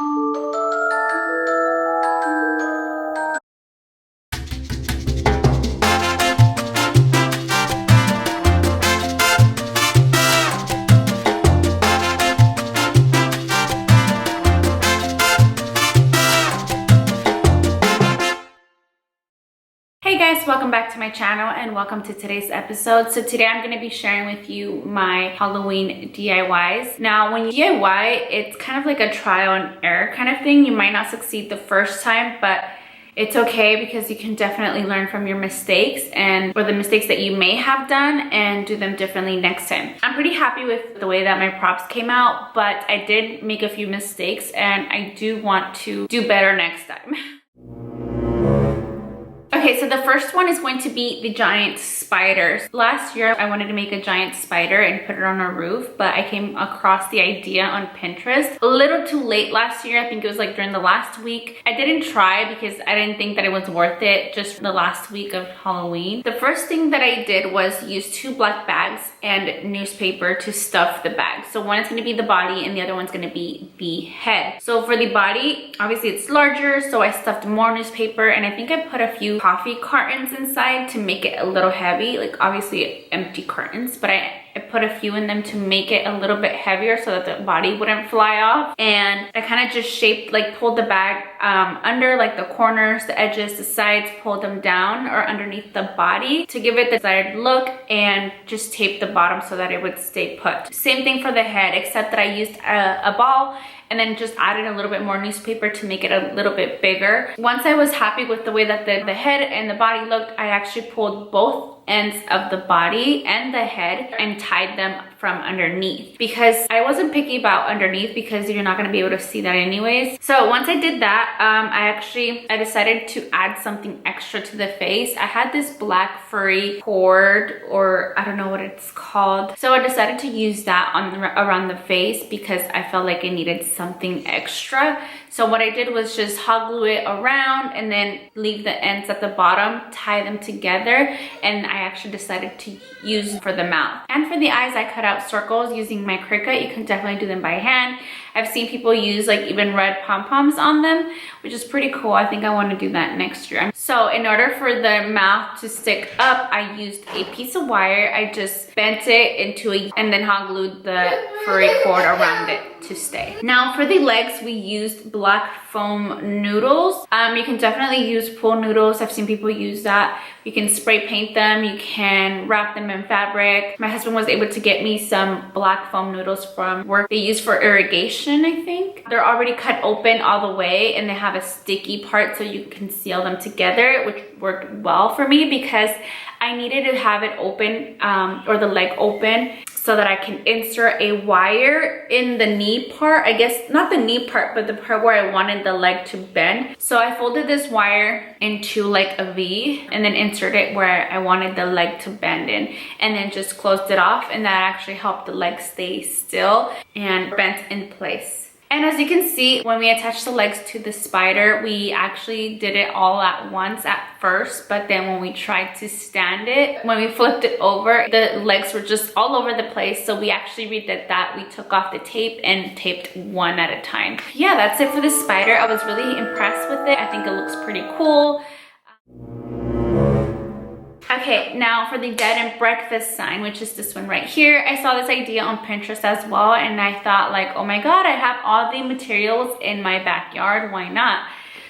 Hey guys, welcome back to my channel and welcome to today's episode. So today I'm going to be sharing with you my Halloween DIYs. Now when you DIY, it's kind of like a trial and error kind of thing. You might not succeed the first time, but it's okay because you can definitely learn from your mistakes or the mistakes that you may have done and do them differently next time. I'm pretty happy with the way that my props came out, but I did make a few mistakes and I do want to do better next time. Okay, so the first one is going to be the giant spiders. Last year, I wanted to make a giant spider and put it on a roof, but I came across the idea on Pinterest a little too late last year. I think it was like during the last week. I didn't try because I didn't think that it was worth it just the last week of Halloween. The first thing that I did was use 2 black bags and newspaper to stuff the bags. So one is going to be the body and the other one's going to be the head. So for the body, obviously it's larger, so I stuffed more newspaper and I think I put a few coffee cartons inside to make it a little heavy, like obviously empty cartons, but I put a few in them to make it a little bit heavier so that the body wouldn't fly off. And I kind of just shaped, like pulled the bag under like the corners, the edges, the sides, pulled them down or underneath the body to give it the desired look, and just taped the bottom so that it would stay put. Same thing for the head, except that I used a ball and then just added a little bit more newspaper to make it a little bit bigger. Once I was happy with the way that the head and the body looked, I actually pulled both ends of the body and the head and tied them from underneath, because I wasn't picky about underneath because you're not going to be able to see that anyways. So once I did that, I decided to add something extra to the face. I had this black furry cord, or I don't know what it's called, so I decided to use that around the face because I felt like it needed something extra. So what I did was just hot glue it around and then leave the ends at the bottom, tie them together, and I actually decided to use for the mouth. And for the eyes, I cut out circles using my Cricut. You can definitely do them by hand. I've seen people use like even red pom-poms on them, which is pretty cool. I think I want to do that next year. So in order for the mouth to stick up, I used a piece of wire. I just bent it into and then hot glued the furry cord around it to stay. Now for the legs, we used black foam noodles. You can definitely use pool noodles. I've seen people use that. You can spray paint them. You can wrap them in fabric. My husband was able to get me some black foam noodles from work. They use for irrigation, I think. They're already cut open all the way and they have a sticky part so you can seal them together, which worked well for me because I needed to have it open, or the leg open, so that I can insert a wire in the knee part. I guess not the knee part, but the part where I wanted the leg to bend. So I folded this wire into like a V and then insert it where I wanted the leg to bend in, and then just closed it off, and that actually helped the leg stay still and bent in place. And as you can see, when we attached the legs to the spider, we actually did it all at once at first, but then when we tried to stand it, when we flipped it over, the legs were just all over the place. So we actually redid that. We took off the tape and taped one at a time. Yeah, that's it for the spider. I was really impressed with it. I think it looks pretty cool. Okay, now for the bed and breakfast sign, which is this one right here. I saw this idea on Pinterest as well, and I thought like, oh my god, I have all the materials in my backyard, why not?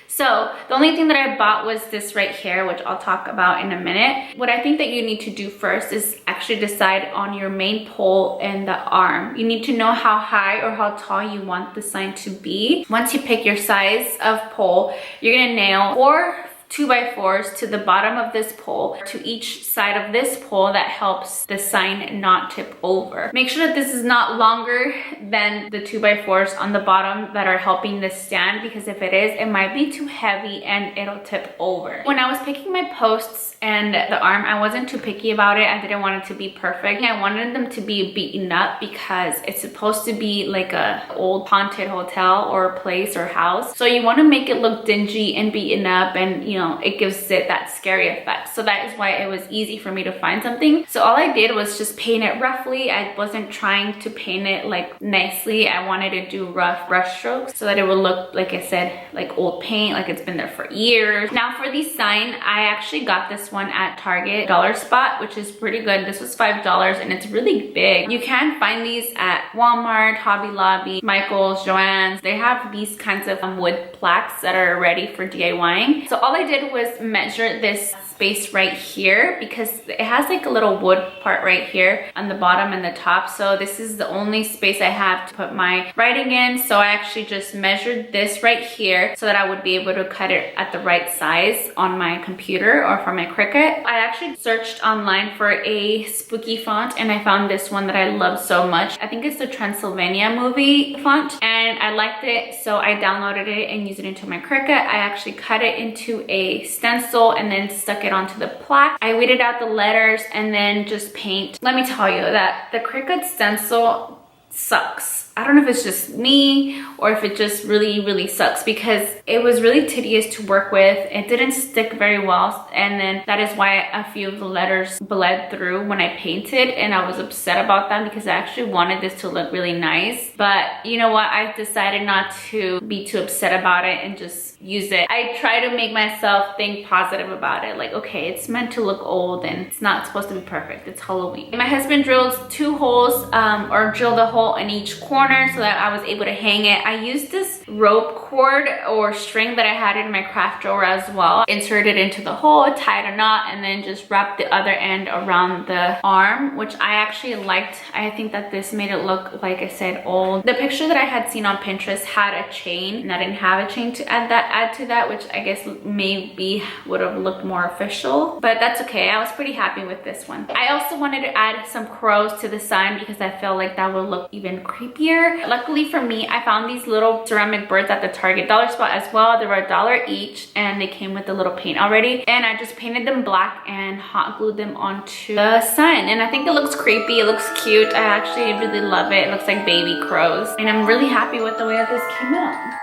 So the only thing that I bought was this right here, which I'll talk about in a minute. What I think that you need to do first is actually decide on your main pole and the arm. You need to know how high or how tall you want the sign to be. Once you pick your size of pole, you're gonna nail 4 2x4s to the bottom of this pole, to each side of this pole that helps the sign not tip over. Make sure that this is not longer than the 2x4s on the bottom that are helping this stand, because if it is, it might be too heavy and it'll tip over. When I was picking my posts and the arm, I wasn't too picky about it. I didn't want it to be perfect. I wanted them to be beaten up because it's supposed to be like a old haunted hotel or place or house. So you want to make it look dingy and beaten up and, you know, it gives it that scary effect. So that is why it was easy for me to find something. So all I did was just paint it roughly. I wasn't trying to paint it like nicely. I wanted to do rough brush strokes so that it would look, like I said, like old paint, like it's been there for years. Now for the sign, I actually got this one at Target dollar spot, which is pretty good. This was $5 and it's really big. You can find these at Walmart, Hobby Lobby, Michael's, Joann's. They have these kinds of wood plaques that are ready for DIYing. So all I did was measure this space right here because it has like a little wood part right here on the bottom and the top. So this is the only space I have to put my writing in. So I actually just measured this right here so that I would be able to cut it at the right size on my computer or for my Cricut. I actually searched online for a spooky font and I found this one that I love so much. I think it's the Transylvania movie font and I liked it, so I downloaded it and used it into my Cricut. I actually cut it into a stencil and then stuck it onto the plaque. I weeded out the letters and then just paint. Let me tell you that the Cricut stencil sucks. I don't know if it's just me or if it just really sucks because it was really tedious to work with. It didn't stick very well, and then that is why a few of the letters bled through when I painted, and I was upset about that because I actually wanted this to look really nice. But you know what, I decided not to be too upset about it and just use it. I try to make myself think positive about it, like, okay, it's meant to look old and it's not supposed to be perfect. It's Halloween. My husband drilled 2 holes or drilled a hole in each corner so that I was able to hang it. I used this rope cord or string that I had in my craft drawer as well. Inserted into the hole, tied a knot, and then just wrapped the other end around the arm, which I actually liked. I think that this made it look, like I said, old. The picture that I had seen on Pinterest had a chain, and I didn't have a chain to add to that, which I guess maybe would have looked more official, but that's okay. I was pretty happy with this one. I also wanted to add some crows to the sign because I felt like that would look even creepier. Luckily for me, I found these little ceramic birds at the Target dollar spot as well. They were $1 each and they came with a little paint already, and I just painted them black and hot glued them onto the sign, and I think it looks creepy. It looks cute. I actually really love it. It looks like baby crows, and I'm really happy with the way that this came out.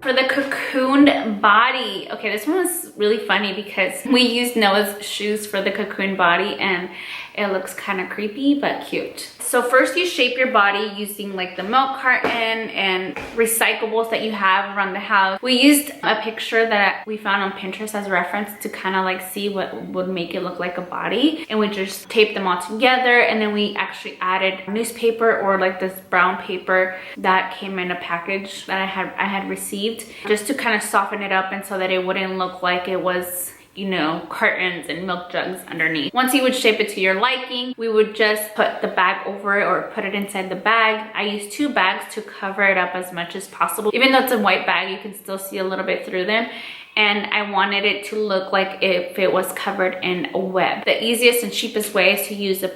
For the cocooned body, okay, this one was really funny because we used Noah's shoes for the cocoon body and it looks kind of creepy but cute. So first you shape your body using like the milk carton and recyclables that you have around the house. We used a picture that we found on Pinterest as a reference to kind of like see what would make it look like a body, and we just taped them all together, and then we actually added newspaper or like this brown paper that came in a package that I had received, just to kind of soften it up and so that it wouldn't look like it was, you know, cartons and milk jugs underneath. Once you would shape it to your liking, we would just put the bag over it or put it inside the bag. I used 2 bags to cover it up as much as possible. Even though it's a white bag, you can still see a little bit through them. And I wanted it to look like if it was covered in a web. The easiest and cheapest way is to use the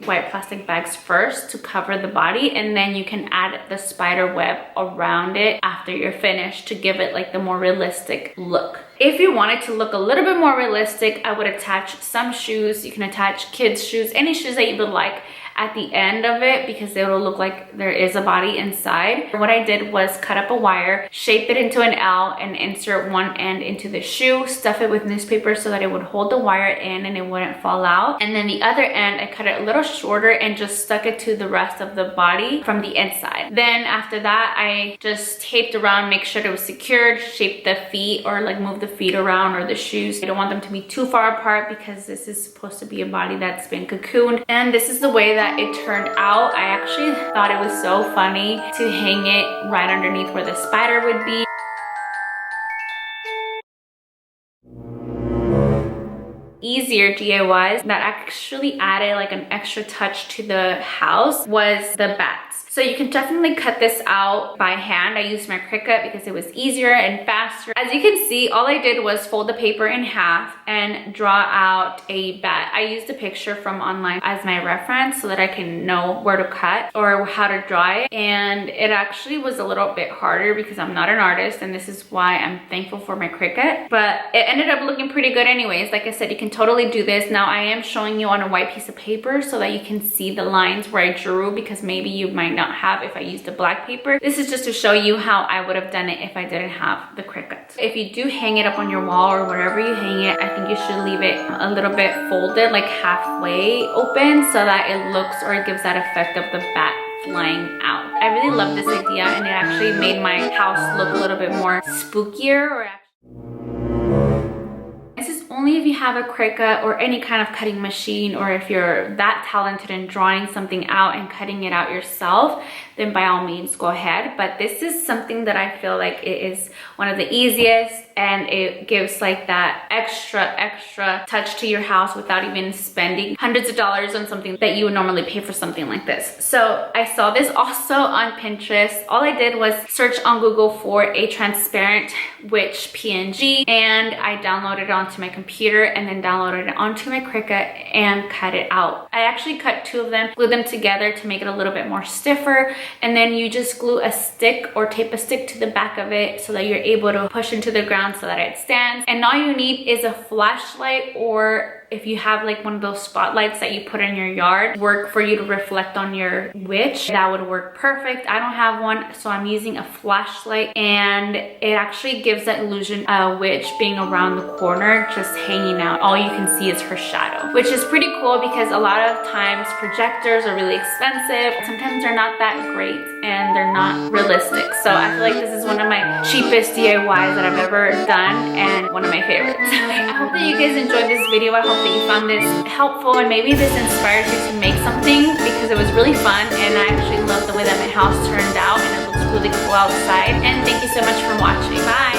white plastic bags first to cover the body, and then you can add the spider web around it after you're finished to give it like the more realistic look. If you want it to look a little bit more realistic, I would attach some shoes. You can attach kids' shoes, any shoes that you would like, at the end of it because it will look like there is a body inside. What I did was cut up a wire, shape it into an L, and insert one end into the shoe, stuff it with newspaper so that it would hold the wire in and it wouldn't fall out. And then the other end, I cut it a little shorter and just stuck it to the rest of the body from the inside. Then after that, I just taped around, make sure it was secured, shaped the feet or like move the feet around or the shoes. I don't want them to be too far apart because this is supposed to be a body that's been cocooned. And this is the way that it turned out. I actually thought it was so funny to hang it right underneath where the spider would be. Easier DIYs that actually added like an extra touch to the house was the bats. So So you can definitely cut this out by hand. I used my Cricut because it was easier and faster. As you can see, all I did was fold the paper in half and draw out a bat. I used a picture from online as my reference so that I can know where to cut or how to draw it. And it actually was a little bit harder because I'm not an artist, and this is why I'm thankful for my Cricut. But it ended up looking pretty good anyways. Like I said, you can totally do this. Now I am showing you on a white piece of paper so that you can see the lines where I drew, because maybe you might not have if I used a black paper. This is just to show you how I would have done it if I didn't have the Cricut. If you do hang it up on your wall or wherever you hang it, I think you should leave it a little bit folded, like halfway open, so that it looks or it gives that effect of the bat flying out. I really love this idea, and it actually made my house look a little bit more spookier. Or this is only if you have a Cricut or any kind of cutting machine, or if you're that talented in drawing something out and cutting it out yourself, then by all means go ahead. But this is something that I feel like it is one of the easiest, and it gives like that extra touch to your house without even spending hundreds of dollars on something that you would normally pay for something like this. So I saw this also on Pinterest. All I did was search on Google for a transparent witch PNG, and I downloaded it onto my computer and then downloaded it onto my Cricut and cut it out. I actually cut 2 of them, glued them together to make it a little bit more stiffer, and then you just glue a stick or tape a stick to the back of it so that you're able to push into the ground so that it stands. And all you need is a flashlight, or if you have like one of those spotlights that you put in your yard, work for you to reflect on your witch, that would work perfect. I don't have one, so I'm using a flashlight, and it actually gives that illusion of a witch being around the corner, just hanging out. All you can see is her shadow, which is pretty cool because a lot of times projectors are really expensive. Sometimes they're not that great and they're not realistic. So I feel like this is one of my cheapest DIYs that I've ever done, and one of my favorites. I hope that you guys enjoyed this video. I hope that you found this helpful, and maybe this inspired you to make something, because it was really fun, and I actually love the way that my house turned out, and it looks really cool outside. And thank you so much for watching. Bye!